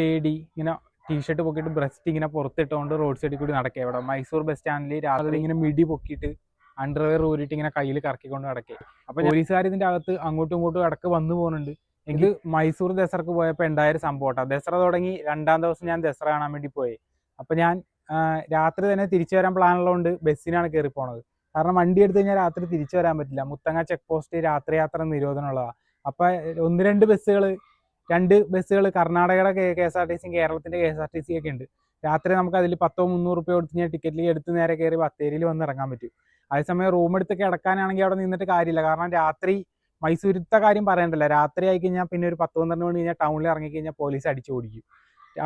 പേടി ഇങ്ങനെ T shirt പൊക്കിയിട്ട് breast ഇങ്ങനെ പുറത്തിട്ടുകൊണ്ട് റോഡ് സൈഡിൽ കൂടി നടക്കുക. ഇവിടെ മൈസൂർ ബസ് സ്റ്റാൻഡിൽ രാത്രി ഇങ്ങനെ മിടി പൊക്കിയിട്ട് അണ്ടർവെയർ ഊരിയിട്ട് ഇങ്ങനെ കയ്യിൽ കറക്കിക്കൊണ്ട് നടക്കുക. അപ്പോൾ പോലീസുകാർ ഇതിൻ്റെ അകത്ത് അങ്ങോട്ടും ഇങ്ങോട്ടും ഇടക്ക് വന്നു പോകുന്നുണ്ട്. എനിക്ക് മൈസൂർ ദസറക്ക് പോയപ്പോൾ ഉണ്ടായൊരു സംഭവം കേട്ടോ. ദസറ തുടങ്ങി 2-ാം ദിവസം ഞാൻ ദസറ കാണാൻ വേണ്ടി പോയി. അപ്പോൾ ഞാൻ രാത്രി തന്നെ തിരിച്ചു വരാൻ പ്ലാനുള്ളതുകൊണ്ട് ബസ്സിനാണ് കയറി പോണത്. കാരണം വണ്ടി എടുത്തു കഴിഞ്ഞാൽ രാത്രി തിരിച്ചു വരാൻ പറ്റില്ല. മുത്തങ്ങ ചെക്ക് പോസ്റ്റ് രാത്രി യാത്ര നിരോധനമുള്ളതാണ്. അപ്പോൾ 2 ബസ്സുകൾ കർണാടകയുടെ KSRTC കേരളത്തിന്റെ KSRTC ഒക്കെ ഉണ്ട്. രാത്രി നമുക്ക് അതിൽ 10-300 രൂപ കൊടുത്ത് ഞാൻ ടിക്കറ്റിൽ എടുത്ത് നേരെ കയറി ബത്തേരിയിൽ വന്ന് ഇറങ്ങാൻ പറ്റും. അതേസമയം റൂം എടുത്ത് കിടക്കാനാണെങ്കിൽ അവിടെ നിന്നിട്ട് കാര്യമില്ല. കാരണം രാത്രി മൈസൂരത്തെ കാര്യം പറയണ്ടല്ലോ, രാത്രി ആയി കഴിഞ്ഞാൽ പിന്നെ ഒരു 10-12 മണി കഴിഞ്ഞാൽ ടൗണിൽ ഇറങ്ങിക്കഴിഞ്ഞാൽ പോലീസ് അടിച്ചു ഓടിക്കും.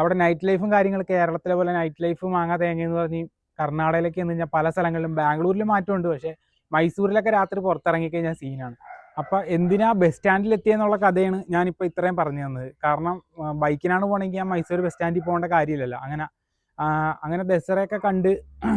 അവിടെ നൈറ്റ് ലൈഫും കാര്യങ്ങൾ കേരളത്തിലെ പോലെ നൈറ്റ് ലൈഫ് മാങ്ങാ തേങ്ങ എന്ന് പറഞ്ഞ് കർണാടകയിലേക്ക് എന്ന് കഴിഞ്ഞാൽ പല സ്ഥലങ്ങളിലും ബാംഗ്ലൂരിൽ മാറ്റമുണ്ട്. പക്ഷേ മൈസൂരിലൊക്കെ രാത്രി പുറത്തിറങ്ങിക്കഴിഞ്ഞാൽ സീനാണ്. അപ്പം എന്തിനാ ബസ് സ്റ്റാൻഡിൽ എത്തിയെന്നുള്ള കഥയാണ് ഞാനിപ്പോൾ ഇത്രയും പറഞ്ഞു തന്നത്. കാരണം ബൈക്കിനാണ് പോകണമെങ്കിൽ ഞാൻ മൈസൂർ ബസ് സ്റ്റാൻഡിൽ പോകേണ്ട കാര്യമില്ലല്ലോ. അങ്ങനെ ദസറയൊക്കെ കണ്ട്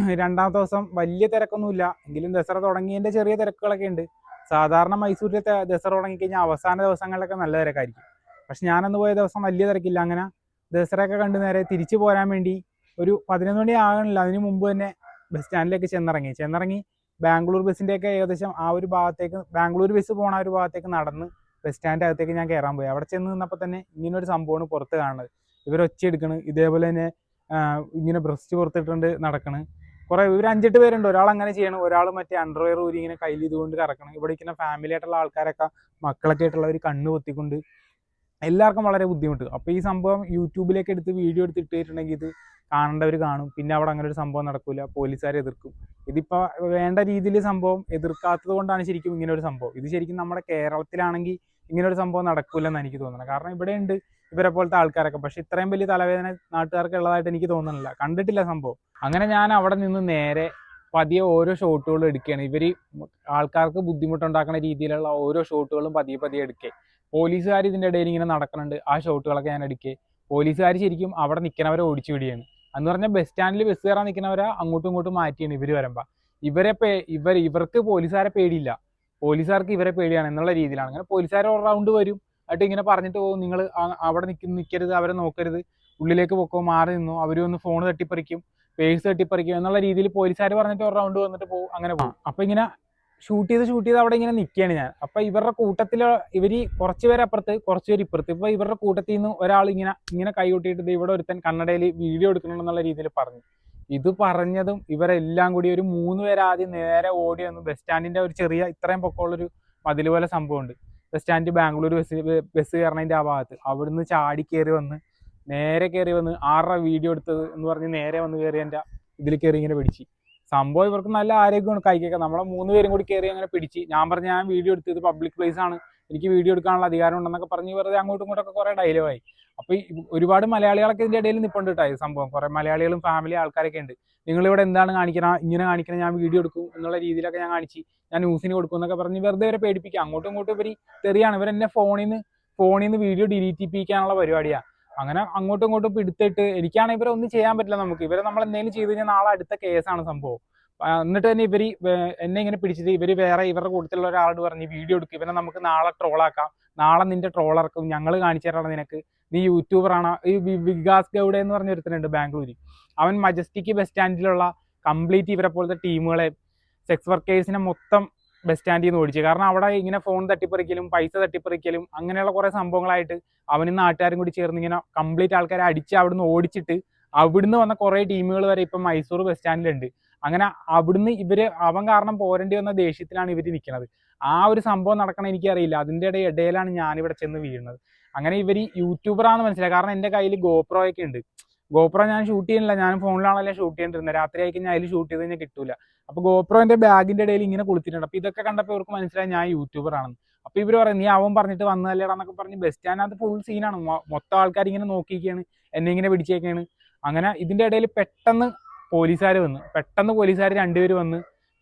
2-ാമത്തെ ദിവസം വലിയ തിരക്കൊന്നുമില്ല. എങ്കിലും ദസറ തുടങ്ങിയതിൻ്റെ ചെറിയ തിരക്കുകളൊക്കെ ഉണ്ട്. സാധാരണ മൈസൂരിലെ ദസറ തുടങ്ങിക്കഴിഞ്ഞാൽ അവസാന ദിവസങ്ങളിലൊക്കെ നല്ല തിരക്കായിരിക്കും. പക്ഷെ ഞാനന്ന് പോയ ദിവസം വലിയ തിരക്കില്ല. അങ്ങനെ ദസറയൊക്കെ കണ്ട് നേരെ തിരിച്ചു പോരാൻ വേണ്ടി ഒരു 11 മണി ആകണില്ല, അതിന് മുമ്പ് തന്നെ ബസ് സ്റ്റാൻഡിലേക്ക് ചെന്നിറങ്ങി ബാംഗ്ലൂർ ബസ്സിൻ്റെയൊക്കെ ഏകദേശം ആ ഒരു ഭാഗത്തേക്ക്, ബാംഗ്ലൂർ ബസ് പോണ ഒരു ഭാഗത്തേക്ക് നടന്ന് ബസ് സ്റ്റാൻഡ് അകത്തേക്ക് ഞാൻ കയറാൻ പോയി. അവിടെ ചെന്ന് നിന്നപ്പോൾ തന്നെ ഇങ്ങനൊരു സംഭവമാണ് പുറത്ത് കാണുന്നത്. ഇവരൊച്ചയെടുക്കണ്, ഇതേപോലെ തന്നെ ഇങ്ങനെ ബ്രസ്റ്റ് പുറത്തിട്ടുണ്ട് നടക്കണ്. ഇവർ 5-8 പേരുണ്ട്. ഒരാൾ അങ്ങനെ ചെയ്യണം, ഒരാൾ മറ്റേ അണ്ടർവെയർ ഊരി ഇങ്ങനെ കയ്യിൽ ഇതുകൊണ്ട് കറക്കണം. ഇവിടെ ഇരിക്കുന്ന ഫാമിലി ആയിട്ടുള്ള ആൾക്കാരൊക്കെ മക്കളൊക്കെ ആയിട്ടുള്ളവർ കണ്ണ് പൊത്തിക്കൊണ്ട് എല്ലാവർക്കും വളരെ ബുദ്ധിമുട്ട്. അപ്പോൾ ഈ സംഭവം യൂട്യൂബിലേക്ക് എടുത്ത് വീഡിയോ എടുത്ത് ഇട്ടിട്ടുണ്ടെങ്കിൽ ഇത് കാണേണ്ടവർ കാണും. പിന്നെ അവിടെ അങ്ങനെ ഒരു സംഭവം നടക്കില്ല, പോലീസുകാരെ എതിർക്കും. ഇതിപ്പോൾ വേണ്ട രീതിയിൽ സംഭവം എതിർക്കാത്തത് കൊണ്ടാണ് ശരിക്കും ഇങ്ങനെ ഒരു സംഭവം. ഇത് ശരിക്കും നമ്മുടെ കേരളത്തിലാണെങ്കിൽ ഇങ്ങനെ ഒരു സംഭവം നടക്കില്ലെന്ന് എനിക്ക് തോന്നുന്നത്. കാരണം ഇവിടെ ഉണ്ട് ഇവരെ പോലത്തെ ആൾക്കാരൊക്കെ. പക്ഷെ ഇത്രയും വലിയ തലവേദന നാട്ടുകാർക്ക് ഉള്ളതായിട്ട് എനിക്ക് തോന്നുന്നില്ല, കണ്ടിട്ടില്ല സംഭവം. അങ്ങനെ ഞാൻ അവിടെ നിന്ന് നേരെ പതിയെ ഓരോ ഷോട്ടുകളും എടുക്കുകയാണ്. ഇവർ ആൾക്കാർക്ക് ബുദ്ധിമുട്ടുണ്ടാക്കുന്ന രീതിയിലുള്ള ഓരോ ഷോട്ടുകളും പതിയെ എടുക്കുക. പോലീസുകാർ ഇതിൻ്റെ ഇടയിൽ ഇങ്ങനെ നടക്കുന്നുണ്ട്. ആ ഷോട്ടുകളൊക്കെ ഞാൻ എടുക്കുക. പോലീസുകാർ ശരിക്കും അവിടെ നിൽക്കുന്നവരെ ഓടിച്ചു വിടുകയാണ്. എന്ന് പറഞ്ഞാൽ ബസ് സ്റ്റാൻഡിൽ ബസ് കയറാൻ നിൽക്കുന്നവരെ അങ്ങോട്ടും ഇങ്ങോട്ടും മാറ്റിയാണ് ഇവർ വരുമ്പോൾ. ഇവർക്ക് പോലീസുകാരെ പേടിയില്ല, പോലീസുകാർക്ക് ഇവരെ പേടിയാണ് എന്നുള്ള രീതിയിലാണ്. അങ്ങനെ പോലീസുകാർ ഒരു റൗണ്ട് വരും, എന്നിട്ട് ഇങ്ങനെ പറഞ്ഞിട്ട് പോകും, നിങ്ങൾ അവിടെ നിൽക്കരുത്, അവരെ നോക്കരുത്, ഉള്ളിലേക്ക് പൊക്കോ, മാറി നിന്നോ, അവർ ഒന്ന് ഫോൺ തട്ടിപ്പറിക്കും, പേഴ്സ് തട്ടിപ്പറിക്കും എന്നുള്ള രീതിയിൽ പോലീസുകാർ പറഞ്ഞിട്ട് ഒരു റൗണ്ട് വന്നിട്ട് പോകും. അങ്ങനെ പോകും. അപ്പം ഇങ്ങനെ ഷൂട്ട് ചെയ്ത് അവിടെ ഇങ്ങനെ നിൽക്കുകയാണ് ഞാൻ. അപ്പം ഇവരുടെ കൂട്ടത്തിൽ കുറച്ച് പേര് അപ്പുറത്ത്, കുറച്ച് പേര് ഇപ്പുറത്ത്. ഇപ്പം ഇവരുടെ കൂട്ടത്തിൽ നിന്ന് ഒരാൾ ഇങ്ങനെ കൈ കൊട്ടിയിട്ട് ഇവിടെ ഒരുത്തൻ കന്നഡയിൽ വീഡിയോ എടുക്കണമെന്നുള്ള രീതിയിൽ പറഞ്ഞു. ഇത് പറഞ്ഞതും ഇവരെല്ലാം കൂടി ഒരു 3 പേര് ആദ്യം നേരെ ഓടി വന്നു ബസ് സ്റ്റാൻഡിന്റെ ഒരു ചെറിയ ഇത്രയും പൊക്കമുള്ളൊരു മതിൽ പോലെ സംഭവമുണ്ട് ബസ് സ്റ്റാൻഡ്, ബാംഗ്ലൂർ ബസ് കയറണതിൻ്റെ ആ ഭാഗത്ത്. അവിടുന്ന് ചാടി നേരെ കയറി വന്ന് ആരുടെ വീഡിയോ എടുത്തത് എന്ന് പറഞ്ഞ് നേരെ വന്ന് കയറി എൻ്റെ ഇതിൽ കയറി ഇങ്ങനെ പിടിച്ച്. സംഭവം ഇവർക്ക് നല്ല ആരോഗ്യമാണ്, കൈക്കൊക്കെ. നമ്മളെ 3 പേരും കൂടി കയറി അങ്ങനെ പിടിച്ച്. ഞാൻ പറഞ്ഞു ഞാൻ വീഡിയോ എടുത്തത് പബ്ലിക് പ്ലേസ് ആണ്, എനിക്ക് വീഡിയോ എടുക്കാനുള്ള അധികാരം ഉണ്ടെന്നൊക്കെ പറഞ്ഞ് വെറുതെ അങ്ങോട്ടും ഇങ്ങോട്ടൊക്കെ കുറേ ഡയലോഗായി. അപ്പോൾ ഒരുപാട് മലയാളികളൊക്കെ ഇതിൻ്റെ ഇടയിൽ നിൽപ്പുണ്ട് കേട്ടോ. ഈ സംഭവം കുറേ മലയാളികളും ഫാമിലി ആൾക്കാരൊക്കെ ഉണ്ട്. നിങ്ങളിവിടെ എന്താണ് ഇങ്ങനെ കാണിക്കണം, ഞാൻ വീഡിയോ എടുക്കും എന്നുള്ള രീതിയിലൊക്കെ ഞാൻ കാണിച്ച്, ഞാൻ ന്യൂസിന് കൊടുക്കും എന്നൊക്കെ പറഞ്ഞ് വെറുതെ ഇവരെ പേടിപ്പിക്കുക. അങ്ങോട്ടും ഇങ്ങോട്ടും ഇവർ തെറിയാണ്. ഇവരെന്നെ ഫോണിൽ നിന്ന് വീഡിയോ ഡിലീറ്റ് ചെയ്യിപ്പിക്കാനുള്ള പരിപാടിയാണ്. അങ്ങനെ അങ്ങോട്ടും ഇങ്ങോട്ടും പിടുത്തിട്ട് എനിക്കാണെങ്കിൽ ഇവരെ ഒന്നും ചെയ്യാൻ പറ്റില്ല. ഇവരെ നമ്മൾ എന്തെങ്കിലും ചെയ്ത് കഴിഞ്ഞാൽ നാളെ അടുത്ത കേസാണ് സംഭവം. എന്നിട്ട് തന്നെ എന്നെ ഇങ്ങനെ പിടിച്ചിട്ട് ഇവരുടെ കൂട്ടത്തിലുള്ള ഒരാളോട് പറഞ്ഞ് വീഡിയോ എടുക്കും, ഇവനെ നമുക്ക് നാളെ ട്രോളാക്കാം, നാളെ നിന്റെ ട്രോളർക്കും ഞങ്ങൾ കാണിച്ചു തരണം നിനക്ക്, നീ യൂട്യൂബറാണ്. ഈ വികാസ് ഗൗഡ എന്ന് പറഞ്ഞ ഒരുത്തനുണ്ട് ബാംഗ്ലൂരിൽ. അവൻ മജസ്റ്റിക് ബസ് സ്റ്റാൻഡിലുള്ള കംപ്ലീറ്റ് ഇവരെ പോലത്തെ ടീമുകളെ, സെക്സ് വർക്കേഴ്സിനെ മൊത്തം ബസ് സ്റ്റാൻഡിൽ നിന്ന് ഓടിച്ചു. കാരണം അവിടെ ഇങ്ങനെ ഫോൺ തട്ടിപ്പറിക്കലും പൈസ തട്ടിപ്പറിക്കലും അങ്ങനെയുള്ള കുറേ സംഭവങ്ങളായിട്ട് അവനും നാട്ടുകാരും കൂടി ചേർന്ന് ഇങ്ങനെ കംപ്ലീറ്റ് ആൾക്കാരെ അടിച്ച് അവിടുന്ന് ഓടിച്ചിട്ട് അവിടുന്ന് വന്ന കുറേ ടീമുകൾ വരെ ഇപ്പം മൈസൂർ ബസ് സ്റ്റാൻഡിലുണ്ട്. അങ്ങനെ അവിടുന്ന് അവൻ കാരണം പോരേണ്ടി വന്ന ദേഷ്യത്തിലാണ് ഇവർ നിൽക്കുന്നത്. ആ ഒരു സംഭവം നടക്കണം എനിക്കറിയില്ല. അതിൻ്റെ ഇടയിലാണ് ഞാനിവിടെ ചെന്ന് വീഴുന്നത്. അങ്ങനെ ഇവർ യൂട്യൂബറാണെന്ന് മനസ്സിലായി. കാരണം എൻ്റെ കയ്യിൽ ഗോപ്രോയൊക്കെ ഉണ്ട്. ഗോപ്രോ ഞാൻ ഷൂട്ട് ചെയ്യുന്നില്ല, ഞാൻ ഫോണിലാണല്ലേ ഷൂട്ട് ചെയ്തിരുന്നത്. രാത്രി ആയി കഴിഞ്ഞാൽ അതിൽ ഷൂട്ട് ചെയ്ത് കഴിഞ്ഞാൽ കിട്ടൂല. അപ്പോൾ ഗോപ്രോന്റെ ബാഗിന്റെ ഇടയിൽ ഇങ്ങനെ കുളിച്ചിട്ടുണ്ട്. അപ്പോൾ ഇതൊക്കെ കണ്ടപ്പോൾ ഇവർക്ക് മനസ്സിലായി ഞാൻ യൂട്യൂബർ ആണെന്ന്. അപ്പോൾ ഇവർ പറയും നീ അവൻ പറഞ്ഞിട്ട് വന്നതല്ലേടാന്നൊക്കെ പറഞ്ഞ് ബസ് സ്റ്റാൻഡിനകത്ത് ഫുൾ സീനാണ്. മൊത്തം ആൾക്കാർ ഇങ്ങനെ നോക്കിയിരിക്കുകയാണ്, എന്നെ ഇങ്ങനെ പിടിച്ചേക്കാണ്. അങ്ങനെ ഇതിന്റെ ഇടയിൽ പെട്ടെന്ന് പോലീസുകാർ 2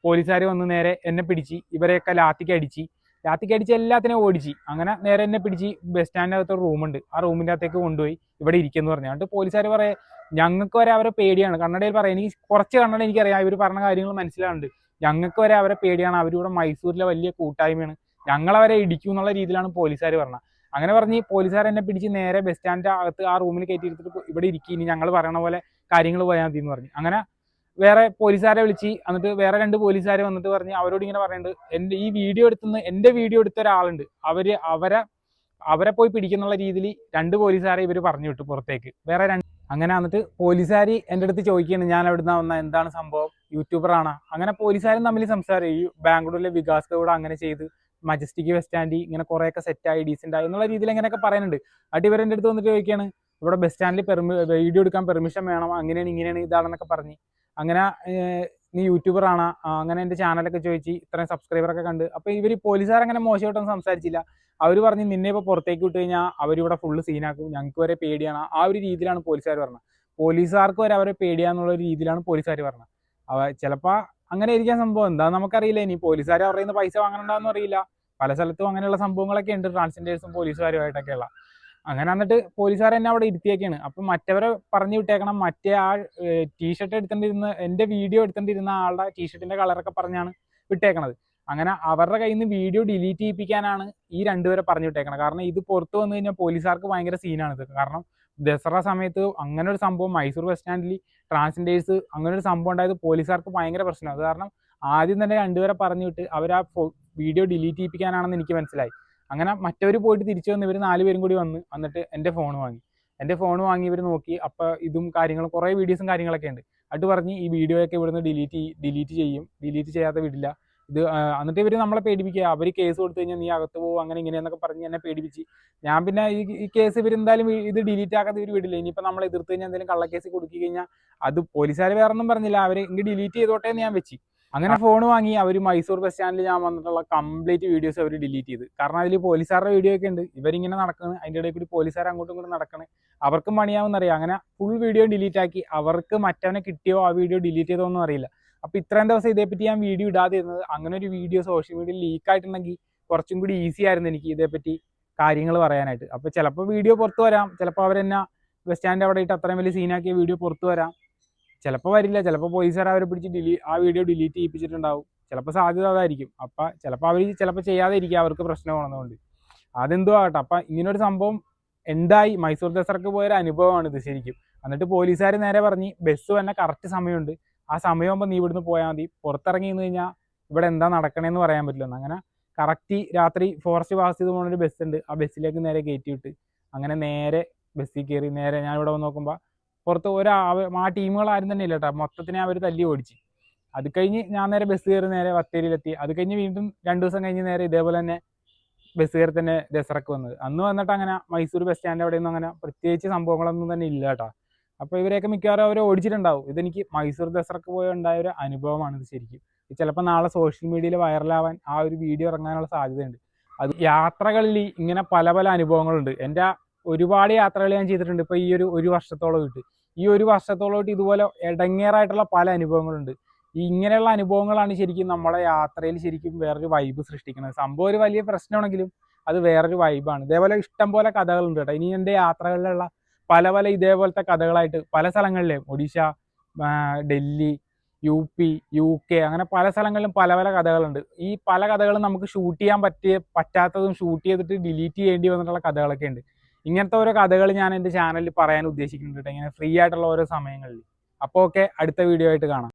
പേര് വന്ന് നേരെ എന്നെ പിടിച്ച് ഇവരെയൊക്കെ ലാത്തിക്ക് അടിച്ച് എല്ലാത്തിനെയും ഓടിച്ച്. അങ്ങനെ നേരെ എന്നെ പിടിച്ച് ബസ് സ്റ്റാൻഡിനകത്ത് ഒരു റൂമുണ്ട്, ആ റൂമിൻ്റെ അകത്തേക്ക് കൊണ്ടുപോയി ഇവിടെ ഇരിക്കുന്നു പറഞ്ഞു. എന്നിട്ട് പോലീസുകാർ പറയാം ഞങ്ങൾക്ക് വരെ അവരെ പേടിയാണ്. കന്നഡയിൽ പറയാം, എനിക്ക് കുറച്ച് കന്നഡ എനിക്കറിയാം, ഇവർ പറഞ്ഞ കാര്യങ്ങൾ മനസ്സിലാവുന്നുണ്ട്. ഞങ്ങൾക്ക് വരെ അവരെ പേടിയാണ്, അവരിവിടെ മൈസൂരിലെ വലിയ കൂട്ടായ്മയാണ്, ഞങ്ങളവരെ ഇടിക്കും എന്നുള്ള രീതിയിലാണ് പോലീസുകാർ പറഞ്ഞത്. അങ്ങനെ പറഞ്ഞ് പോലീസുകാർ എന്നെ പിടിച്ച് നേരെ ബസ് സ്റ്റാൻഡിൻ്റെ അകത്ത് ആ റൂമിൽ കയറ്റി എടുത്തിട്ട് ഇവിടെ ഇരിക്കും, ഇനി ഞങ്ങൾ പറയണ പോലെ കാര്യങ്ങൾ പോയാൽ മതി എന്ന് പറഞ്ഞു. അങ്ങനെ വേറെ പോലീസുകാരെ വിളിച്ച് എന്നിട്ട് വേറെ 2 പോലീസുകാർ വന്നിട്ട് പറഞ്ഞ് അവരോട് ഇങ്ങനെ പറയുന്നുണ്ട്, എൻ്റെ വീഡിയോ എടുത്ത ഒരാളുണ്ട്, അവരെ പോയി പിടിക്കുന്നുള്ള രീതിയിൽ 2 പോലീസുകാരെ ഇവർ പറഞ്ഞു വിട്ടു പുറത്തേക്ക്. വേറെ 2 അങ്ങനെ വന്നിട്ട് പോലീസുകാർ എൻ്റെ അടുത്ത് ചോദിക്കുകയാണ് ഞാൻ എവിടുന്ന വന്ന, എന്താണ് സംഭവം, യൂട്യൂബറാണ്. അങ്ങനെ പോലീസുകാരും തമ്മിൽ സംസാരം, ഈ ബാംഗ്ലൂരിലെ വികാസ് കൂടെ അങ്ങനെ ചെയ്ത് മജസ്റ്റിക് ബസ് സ്റ്റാൻഡിൽ ഇങ്ങനെ കുറേയൊക്കെ സെറ്റായി ഡീസൻ്റായി എന്നുള്ള രീതിയിൽ ഇങ്ങനെയൊക്കെ പറയുന്നുണ്ട്. എന്നിട്ട് ഇവരെൻ്റെ അടുത്ത് വന്നിട്ട് ചോദിക്കുകയാണ് ഇവിടെ ബസ് സ്റ്റാൻഡിൽ വീഡിയോ എടുക്കാൻ പെർമിഷൻ വേണം, അങ്ങനെയാണ് ഇങ്ങനെയാണ് ഇതാണെന്നൊക്കെ പറഞ്ഞ്. അങ്ങനെ നീ യൂട്യൂബറാണ്, അങ്ങനെ എൻ്റെ ചാനലൊക്കെ ചോദിച്ച് ഇത്രയും സബ്സ്ക്രൈബറൊക്കെ കണ്ട്. അപ്പോൾ ഇവർ പോലീസുകാരങ്ങനെ മോശമായിട്ടൊന്നും സംസാരിച്ചില്ല. അവർ പറഞ്ഞ് നിന്നെ ഇപ്പോൾ പുറത്തേക്ക് വിട്ട് കഴിഞ്ഞാൽ അവരിവിടെ ഫുള്ള് സീനാക്കും, ഞങ്ങൾക്ക് വരെ പേടിയാണ്, ആ ഒരു രീതിയിലാണ് പോലീസുകാർ പറഞ്ഞത്. പോലീസുകാർക്ക് വരെ അവരെ പേടിയാന്നുള്ള ഒരു രീതിയിലാണ് പോലീസുകാർ പറഞ്ഞത്. ചിലപ്പോൾ അങ്ങനെ ഇരിക്കാൻ സംഭവം എന്താണെന്ന് നമുക്കറിയില്ല. ഇനി പോലീസുകാർ അവരുടെ നിന്ന് പൈസ വാങ്ങണമെന്ന് അറിയില്ല. പല സ്ഥലത്തും അങ്ങനെയുള്ള സംഭവങ്ങളൊക്കെ ഉണ്ട്, ട്രാൻസ്ജെൻഡേഴ്സും പോലീസുകാരുമായിട്ടൊക്കെയുള്ള. അങ്ങനെ വന്നിട്ട് പോലീസുകാർ എന്നെ അവിടെ ഇരുത്തിയൊക്കെയാണ്. അപ്പം മറ്റവരെ പറഞ്ഞു വിട്ടേക്കണം, മറ്റേ ആ ടീഷർട്ട് എടുത്തേണ്ടിരുന്ന, എൻ്റെ വീഡിയോ എടുത്തേണ്ടിരുന്ന ആളുടെ ടീഷർട്ടിൻ്റെ കളറൊക്കെ പറഞ്ഞാണ് വിട്ടേക്കണത്. അങ്ങനെ അവരുടെ കയ്യിൽ നിന്ന് വീഡിയോ ഡിലീറ്റ് ചെയ്യിപ്പിക്കാനാണ് ഈ 2 പേരെ പറഞ്ഞു വിട്ടേക്കണം. കാരണം ഇത് പുറത്ത് വന്നു കഴിഞ്ഞാൽ പോലീസുകാർക്ക് ഭയങ്കര സീനാണിത്. കാരണം ദസറ സമയത്ത് അങ്ങനെ ഒരു സംഭവം മൈസൂർ ബസ് സ്റ്റാൻഡിൽ ട്രാൻസ്ജെൻഡേഴ്സ് അങ്ങനെ ഒരു സംഭവം ഉണ്ടായത് പോലീസുകാർക്ക് ഭയങ്കര പ്രശ്നമാണ്. അത് കാരണം ആദ്യം തന്നെ 2 പേരെ പറഞ്ഞു വിട്ട് അവർ ആ വീഡിയോ ഡിലീറ്റ് ചെയ്യിപ്പിക്കാനാണെന്ന് എനിക്ക് മനസ്സിലായി. അങ്ങനെ മറ്റവർ പോയിട്ട് തിരിച്ചു വന്ന് ഇവർ 4 പേരും കൂടി വന്നിട്ട് എൻ്റെ ഫോൺ വാങ്ങി ഇവർ നോക്കി. അപ്പോൾ ഇതും കാര്യങ്ങളും കുറേ വീഡിയോസും കാര്യങ്ങളൊക്കെ ഉണ്ട്. അത് പറഞ്ഞ് ഈ വീഡിയോയൊക്കെ ഇവിടുന്ന് ഡിലീറ്റ് ചെയ്യാതെ വിടില്ല ഇത്. എന്നിട്ട് ഇവർ നമ്മളെ പേടിപ്പിക്കുക, അവർ കേസ് കൊടുത്തു കഴിഞ്ഞാൽ നീ അകത്ത് പോകും, അങ്ങനെ ഇങ്ങനെയെന്നൊക്കെ പറഞ്ഞ് എന്നെ പേടിപ്പിച്ച്. ഞാൻ പിന്നെ ഈ കേസ് ഇവരെന്തായാലും ഇത് ഡിലീറ്റ് ആക്കാതെ ഇവർ വിടില്ല. ഇനിയിപ്പോൾ നമ്മൾ എതിർത്ത് കഴിഞ്ഞാൽ എന്തെങ്കിലും കള്ളക്കേസ് കൊടുക്കി കഴിഞ്ഞാൽ അത് പോലീസുകാർ വേറെ ഒന്നും പറഞ്ഞില്ല, അവർ ഇങ്ങനെ ഡിലീറ്റ് ചെയ്തോട്ടെ എന്ന് ഞാൻ വെച്ച്. അങ്ങനെ ഫോൺ വാങ്ങി അവർ മൈസൂർ ബസ് സ്റ്റാൻഡിൽ ഞാൻ വന്നിട്ടുള്ള കംപ്ലീറ്റ് വീഡിയോസ് അവർ ഡിലീറ്റ് ചെയ്ത്. കാരണം അതിൽ പോലീസുകാരുടെ വീഡിയോ ഒക്കെ ഉണ്ട്, ഇവരിങ്ങനെ നടക്കുന്നത്, അതിൻ്റെ ഇടയിൽ കൂടി പോലീസുകാർ അങ്ങോട്ടും ഇങ്ങോട്ടും നടക്കണേ, അവർക്കും പണിയാവുന്നറിയാം. അങ്ങനെ ഫുൾ വീഡിയോ ഡിലീറ്റ് ആക്കി. അവർക്ക് മറ്റവനെ കിട്ടിയോ ആ വീഡിയോ ഡിലീറ്റ് ചെയ്തോ ഒന്നും അറിയില്ല. അപ്പോൾ ഇത്രയും ദിവസം ഇതേപ്പറ്റി ഞാൻ വീഡിയോ ഇടാതിരുന്നത്, അങ്ങനെ ഒരു വീഡിയോ സോഷ്യൽ മീഡിയയിൽ ലീക്ക് ആയിട്ടുണ്ടെങ്കിൽ കുറച്ചും കൂടി ഈസി ആയിരുന്നു എനിക്ക് ഇതേപ്പറ്റി കാര്യങ്ങൾ പറയാനായിട്ട്. അപ്പോൾ ചിലപ്പോൾ വീഡിയോ പുറത്ത് വരാം, ചിലപ്പോൾ അവരെന്നെ ബസ് സ്റ്റാൻഡ് അവിടെ ഇട്ട് അത്രയും വലിയ സീനാക്കിയ വീഡിയോ പുറത്ത് വരാം, ചിലപ്പോൾ വരില്ല. ചിലപ്പോൾ പോലീസുകാർ അവരെ പിടിച്ച് ആ വീഡിയോ ഡിലീറ്റ് ചെയ്യിപ്പിച്ചിട്ടുണ്ടാവും. ചിലപ്പോൾ സാധ്യത അതായിരിക്കും. അപ്പം ചിലപ്പോൾ അവർ ചെയ്യാതെ ഇരിക്കുക, അവർക്ക് പ്രശ്നമാണെന്നുകൊണ്ട്. അതെന്തോ ആകട്ടെ. അപ്പം ഇങ്ങനൊരു സംഭവം ഉണ്ടായി. മൈസൂർ ദസറക്ക് പോയൊരു അനുഭവമാണ് ഇത് ശരിക്കും. എന്നിട്ട് പോലീസുകാർ നേരെ പറഞ്ഞ് ബസ് തന്നെ കറക്റ്റ് സമയമുണ്ട്, ആ സമയമാകുമ്പോൾ നീ ഇവിടുന്ന് പോയാൽ മതി, പുറത്തിറങ്ങി നിന്ന് കഴിഞ്ഞാൽ ഇവിടെ എന്താ നടക്കണേന്ന് പറയാൻ പറ്റില്ലെന്ന്. അങ്ങനെ കറക്റ്റ് രാത്രി ഫോറസ്റ്റ് പാസ് ചെയ്ത് പോകുന്നൊരു ബസ് ഉണ്ട്, ആ ബസ്സിലേക്ക് നേരെ കയറ്റി വിട്ട് അങ്ങനെ നേരെ ബസ്സിൽ കയറി നേരെ ഞാൻ ഇവിടെ വന്ന് നോക്കുമ്പോൾ പുറത്ത് ആ ടീമുകൾ ആരും തന്നെ ഇല്ല കേട്ടോ, മൊത്തത്തിനെ അവർ തല്ലി ഓടിച്ച്. അത് കഴിഞ്ഞ് ഞാൻ നേരെ ബസ് കയറി നേരെ ബത്തേരിയിലെത്തി. അത് കഴിഞ്ഞ് വീണ്ടും 2 ദിവസം കഴിഞ്ഞ് നേരെ ഇതേപോലെ തന്നെ ബസ് കയറി തന്നെ ദസറക്ക് വന്നത്. അന്ന് വന്നിട്ട് അങ്ങനെ മൈസൂർ ബസ് സ്റ്റാൻഡ് അവിടെയൊന്നും അങ്ങനെ പ്രത്യേകിച്ച് സംഭവങ്ങളൊന്നും തന്നെ ഇല്ല കേട്ടോ. അപ്പോൾ ഇവരെയൊക്കെ മിക്കവാറും അവർ ഓടിച്ചിട്ടുണ്ടാവും. ഇതെനിക്ക് മൈസൂർ ദസറക്ക് പോയി ഉണ്ടായ ഒരു അനുഭവമാണ് ഇത് ശരിക്കും. ഇത് ചിലപ്പോൾ നാളെ സോഷ്യൽ മീഡിയയിൽ വൈറലാവാൻ ആ ഒരു വീഡിയോ ഇറങ്ങാനുള്ള സാധ്യതയുണ്ട്. അത് യാത്രകളിൽ ഇങ്ങനെ പല പല അനുഭവങ്ങളുണ്ട്. എൻ്റെ ഒരുപാട് യാത്രകൾ ഞാൻ ചെയ്തിട്ടുണ്ട് ഇപ്പോൾ ഈ ഒരു വർഷത്തോളം ഇട്ട്. ഈ ഒരു വർഷത്തോളമായിട്ട് ഇതുപോലെ ഇടങ്ങേറായിട്ടുള്ള പല അനുഭവങ്ങളുണ്ട്. ഇങ്ങനെയുള്ള അനുഭവങ്ങളാണ് ശരിക്കും നമ്മുടെ യാത്രയിൽ ശരിക്കും വേറൊരു വൈബ് സൃഷ്ടിക്കുന്നത്. സംഭവം ഒരു വലിയ പ്രശ്നമാണെങ്കിലും അത് വേറൊരു വൈബാണ്. ഇതേപോലെ ഇഷ്ടം പോലെ കഥകളുണ്ട് കേട്ടോ. ഇനി എൻ്റെ യാത്രകളിലുള്ള പല ഇതേപോലത്തെ കഥകളായിട്ട് പല സ്ഥലങ്ങളിലെയും ഒഡീഷ, ഡൽഹി, UP, UK അങ്ങനെ പല സ്ഥലങ്ങളിലും പല കഥകളുണ്ട്. ഈ പല കഥകളും നമുക്ക് ഷൂട്ട് ചെയ്യാൻ പറ്റാത്തതും ഷൂട്ട് ചെയ്തിട്ട് ഡിലീറ്റ് ചെയ്യേണ്ടി വന്നിട്ടുള്ള കഥകളൊക്കെ ഉണ്ട്. ഇങ്ങനത്തെ ഓരോ കഥകൾ ഞാൻ എൻ്റെ ചാനലിൽ പറയാൻ ഉദ്ദേശിക്കുന്നുണ്ട് ഇങ്ങനെ ഫ്രീ ആയിട്ടുള്ള ഓരോ സമയങ്ങളിൽ. അപ്പോൾ ഓക്കെ, അടുത്ത വീഡിയോ ആയിട്ട് കാണാം.